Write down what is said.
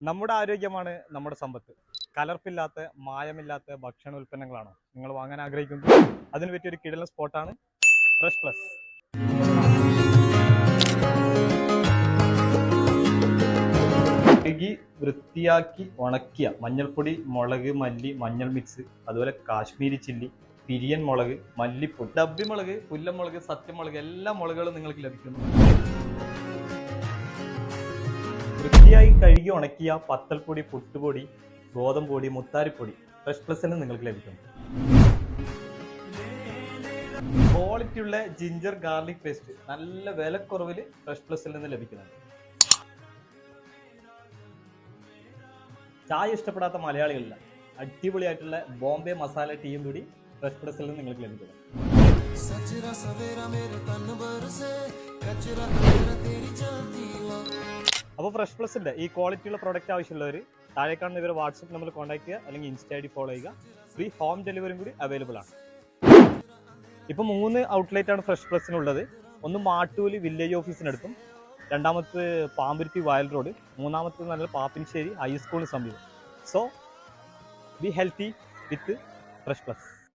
നമ്മുടെ ആരോഗ്യമാണ് നമ്മുടെ സമ്പത്ത്. കലർപ്പില്ലാത്ത മായമില്ലാത്ത ഭക്ഷണ ഉൽപ്പന്നങ്ങളാണോ നിങ്ങൾ വാങ്ങാൻ ആഗ്രഹിക്കുന്നത്? അതിന് പറ്റിയ ഒരു കിടിലൻ സ്പോട്ടാണ് ഫ്രഷ് പ്ലസ്. കഴുകി വൃത്തിയാക്കി ഉണക്കിയ മഞ്ഞൾപ്പൊടി, മുളക്, മല്ലി, മഞ്ഞൾ മിക്സ്, അതുപോലെ കാശ്മീരി ചില്ലി, പിരിയൻ മുളക്, മല്ലിപ്പൊടി, ഡബ്ബിമുളക്, പുല്ലമുളക്, സത്യമുളക്, എല്ലാ മുളകുകളും നിങ്ങൾക്ക് ലഭിക്കുന്നു. വൃത്തിയായി കഴുകി ഉണക്കിയ പത്തൽപ്പൊടി, പുട്ടുപൊടി, ഗോതമ്പ് പൊടി, മുത്താരിപ്പൊടി ഫ്രഷ് പ്ലസിന് നിങ്ങൾക്ക് ലഭിക്കുന്നു. ക്വാളിറ്റിയുള്ള ജിഞ്ചർ ഗാർലിക് പേസ്റ്റ് നല്ല വിലക്കുറവിൽ ഫ്രഷ് പ്ലസിൽ നിന്ന് ലഭിക്കുന്നുണ്ട്. ചായ ഇഷ്ടപ്പെടാത്ത മലയാളികളില്ല, അടിപൊളിയായിട്ടുള്ള ബോംബെ മസാല ടീയും കൂടി ഫ്രഷ് പ്ലസിൽ നിന്ന് നിങ്ങൾക്ക് ലഭിക്കുന്നു. അപ്പോൾ ഫ്രഷ് പ്ലസിന്റെ ഈ ക്വാളിറ്റിയുള്ള പ്രോഡക്റ്റ് ആവശ്യമുള്ളവർ താഴെ കാണുന്ന ഇവർ വാട്സപ്പ് നമ്പറിൽ കോൺടാക്ട് ചെയ്യുക, അല്ലെങ്കിൽ ഇൻസ്റ്റ ഐ ഡി ഫോളോ ചെയ്യുക. ഫ്രീ ഹോം ഡെലിവറിയും കൂടി അവൈലബിൾ ആണ്. ഇപ്പോൾ 3 ഔട്ട്ലെറ്റ് ആണ് ഫ്രഷ് പ്ലസിനുള്ളത്. ഒന്ന് മാട്ടൂല് വില്ലേജ് ഓഫീസിനടുത്തും, രണ്ടാമത്തെ പാമ്പുരുത്തി വയൽ റോഡ്, മൂന്നാമത്തെ നല്ല പാപ്പിനിശ്ശേരി ഹൈസ്കൂളിന് സമീപം. So be healthy with fresh plus.